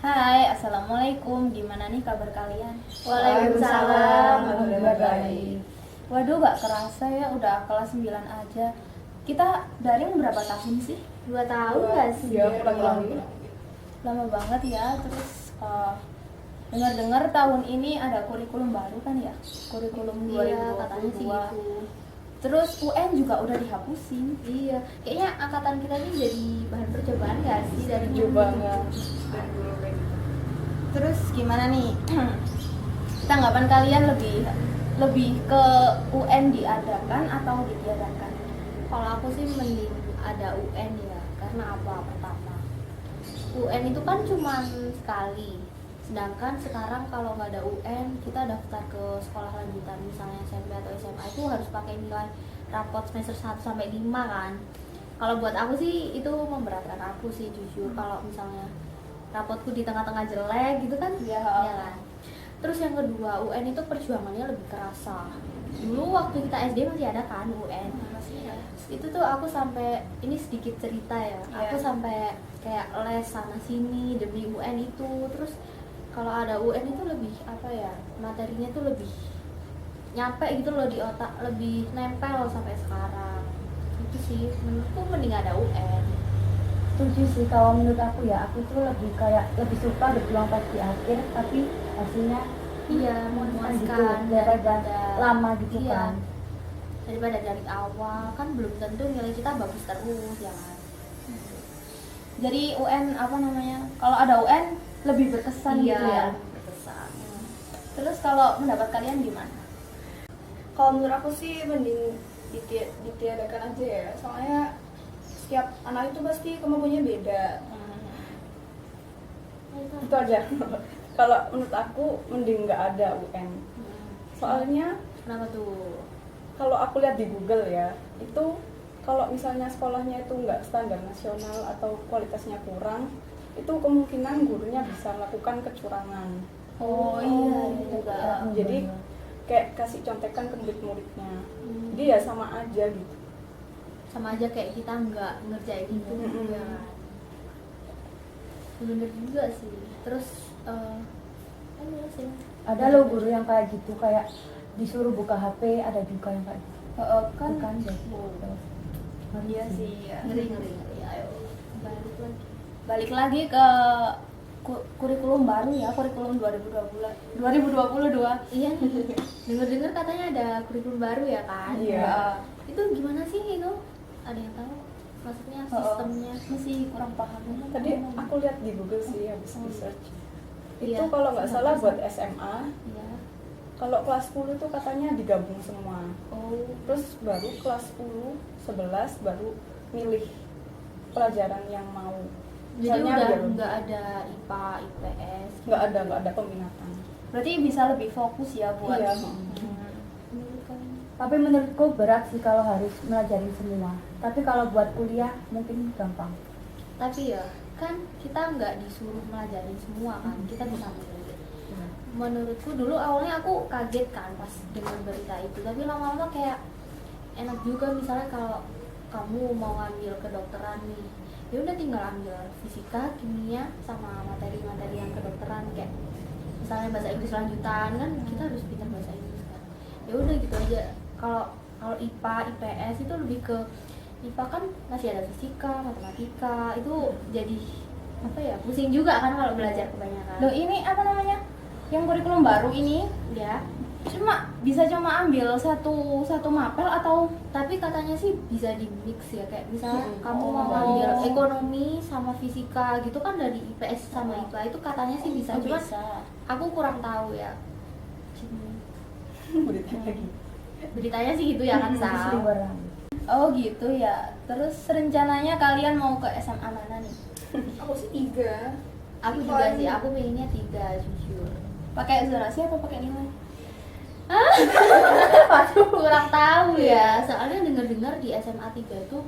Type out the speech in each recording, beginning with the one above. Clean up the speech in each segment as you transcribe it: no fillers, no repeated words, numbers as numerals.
Hai, Assalamualaikum. Gimana nih kabar kalian? Waalaikumsalam. Alhamdulillah baik. Waduh, gak kerasa ya udah kelas 9 aja. Kita daring berapa tahun sih? 2 tahun nggak sih? Iya, kurang lebih. Lama banget ya. Terus dengar-dengar tahun ini ada kurikulum baru kan ya? Kurikulum Iya, katanya sih 2022. gitu. Terus UN juga udah dihapusin. Iya, kayaknya angkatan kita ini jadi bahan percobaan nggak sih dari Setuju dulu? banget. Dan dulu kayak gitu. Terus gimana nih? Tanggapan kalian lebih ke UN diadakan atau ditiadakan? Kalau aku sih mending ada UN ya, karena apa? Pertama, UN itu kan cuma sekali. Sedangkan sekarang kalau nggak ada UN, kita daftar ke sekolah lanjutan, misalnya SMP atau SMA itu harus pakai nilai rapot semester 1 sampai 5 kan. Kalau buat aku sih itu memberatkan aku sih jujur. Kalau misalnya rapotku di tengah-tengah jelek gitu kan, Iya. ya kan. Terus yang kedua, UN itu perjuangannya lebih kerasa. Dulu waktu kita SD masih ada kan UN. Masih ya. Itu tuh aku sampai, ini sedikit cerita ya, Iya. aku sampai kayak les sana sini demi UN itu. Terus kalau ada UN itu lebih apa ya, materinya tuh lebih nyampe gitu loh di otak, lebih nempel sampai sekarang. Itu sih menurutku mending ada UN. Setuju sih, kalau menurut aku ya, aku tuh lebih suka berjuang pas di akhir tapi hasilnya Iya, memuaskan gitu memuaskan daripada lama gitu iya, kan. daripada dari awal kan belum tentu nilai kita bagus terus ya kan. Jadi UN apa namanya? Kalau ada UN lebih berkesan Iya, gitu ya. berkesan. Terus kalau pendapat kalian gimana? Kalau menurut aku sih mending ditiadakan aja ya. Soalnya setiap anak itu pasti kemampuannya beda. Itu aja. Kalau menurut aku mending nggak ada UN. Soalnya Kenapa tuh? kalau aku lihat di Google ya, itu kalau misalnya sekolahnya itu nggak standar nasional atau kualitasnya kurang, itu kemungkinan gurunya bisa melakukan kecurangan. Oh iya juga. Jadi kayak kasih contekan ke murid-muridnya. Jadi ya sama aja gitu. Sama aja kayak kita nggak ngerjain itu Mm-mm. ya kan. Bener juga sih. Terus iya sih. Ada loh guru yang kayak gitu, kayak disuruh buka HP, ada juga yang kayak gitu. Kan Bukan deh. iya sih. Ya. Ngeri. Ayo balik lagi. Balik lagi ke kurikulum baru ya, kurikulum 2022. Iya nih. Dengar-dengar katanya ada kurikulum baru ya kan? Iya. Itu gimana sih itu? Ada yang tahu? Maksudnya sistemnya? Masih kurang paham. Tadi aku lihat di Google sih habis research. Itu Iya, kalau nggak salah sama-sama. buat SMA, Iya. kalau kelas 10 tuh katanya digabung semua. Oh. Terus baru kelas 10, 11 baru milih pelajaran yang mau. Jadi Misalnya udah biar- nggak ada IPA, IPS. nggak ada peminatan. Berarti bisa lebih fokus ya buat. Iya. Menurut kamu? Tapi menurutku berat sih kalau harus melajarin semua. Tapi kalau buat kuliah mungkin gampang. Tapi ya kan kita nggak disuruh melajarin semua kan, kita bisa milih. Menurutku dulu awalnya aku kaget kan pas dengar berita itu, tapi lama-lama kayak enak juga. Misalnya kalau kamu mau ngambil kedokteran nih, ya udah tinggal ambil fisika, kimia, sama materi-materi yang kedokteran kayak misalnya bahasa Inggris lanjutan kan kita harus pintar bahasa Inggris kan. Ya udah gitu aja. Kalau IPA, IPS itu lebih ke IPA kan masih ada fisika, matematika, itu jadi apa ya, pusing juga kan kalau belajar kebanyakan. Loh ini apa namanya? Yang kurikulum baru ini Ya, bisa cuma ambil satu mapel atau tapi katanya sih bisa di mix ya, kayak misalnya kamu mau Oh. ambil ekonomi sama fisika gitu kan dari IPS sama IPA itu katanya sih bisa, cuman bisa. aku kurang tahu ya. Berita lagi. Beritanya sih gitu ya kan, Sal. Seliweran. Oh gitu ya. Terus rencananya kalian mau ke SMA mana nih? Aku sih 3. Aku juga sih, aku pengennya 3 jujur. Pakai zonasi atau pakai nilai? Kurang tahu ya, soalnya dengar-dengar di SMA 3 itu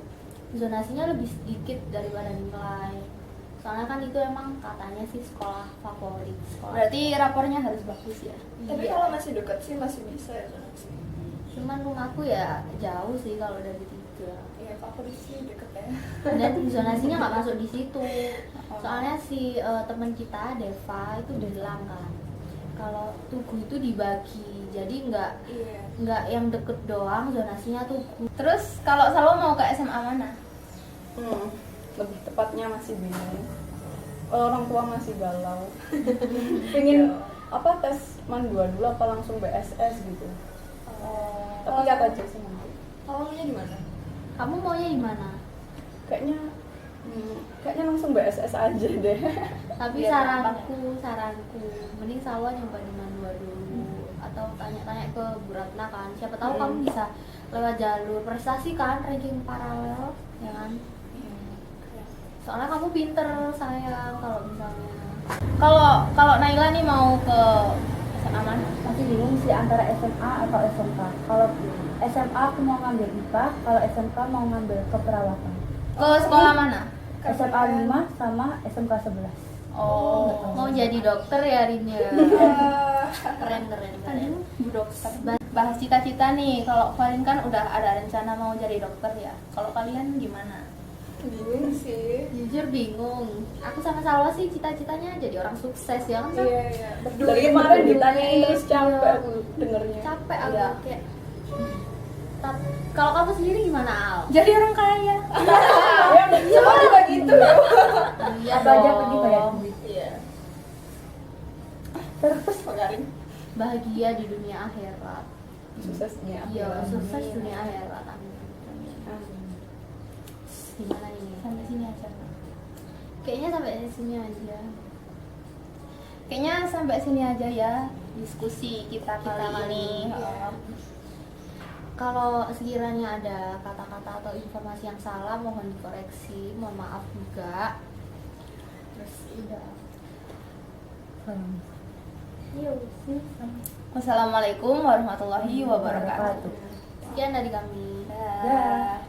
zonasinya lebih sedikit daripada nilai. Soalnya kan itu emang katanya sih sekolah favorit, sekolah. Berarti rapornya harus bagus ya. Tapi Iya. kalau masih dekat sih masih bisa ya zonasi. Cuman rumahku ya jauh sih kalau dari 3. gitu lah. Iya, favorit sih deket ya. Dan zonasinya nggak masuk di situ. Soalnya si teman kita Deva itu bilang kan kalau Tugu itu dibagi, jadi Iya. nggak yang deket doang zonasinya Tugu. Terus kalau Salwa mau ke SMA mana? Lebih tepatnya masih bingung. Orang tua masih galau. Pengen apa tes man 2 dulu apa langsung BSS gitu. Tapi lihat aja sih nanti. Awalnya di mana? Kamu maunya di mana? Kayaknya langsung BSS aja deh. Tapi Biar saranku mending Salwa nyoba di Mandua dulu atau tanya-tanya ke Bu Ratna kan. Siapa tahu kamu bisa lewat jalur prestasi kan, ranking paralel, ya kan? Soalnya kamu pinter sayang kalau misalnya. Kalau Naila nih mau ke SMA mana? Masih bingung sih antara SMA atau SMK. Kalau SMA aku mau ngambil IPA, kalau SMK mau ngambil keperawatan. Ke sekolah mana? SMA 5 sama SMK 11. Oh, Mau jadi dokter ya Rin ya? Keren. Aduh, Bu Dokter. Bahas cita-cita nih. Kalau kalian kan udah ada rencana mau jadi dokter ya. Kalau kalian gimana? Bingung sih. Jujur bingung. Aku sama Salwa sih cita-citanya jadi orang sukses ya kan? Sal? Iya. Berdua Dari ya, kemarin berdua. ditanyain terus capek Iya. aku dengernya. Capek aku Iya. kayak. Kalau kamu sendiri gimana Al? Jadi orang kaya. Ya, semua juga gitu. Iya Apa aja pergi bayar duit. Iya. Terus Pekarin. bahagia di dunia akhirat. Suksesnya. Iya, sukses dunia akhirat. Amin. Gimana nih? Sampai sini aja. Kayaknya sampai sini aja. Kayaknya sampai sini aja ya diskusi kita kali ini. Iya. Kalau sekiranya ada kata-kata atau informasi yang salah mohon dikoreksi, mohon maaf juga. Terus udah. Iya sih. Wassalamualaikum warahmatullahi wabarakatuh. Sekian dari kami. Dah. Dah.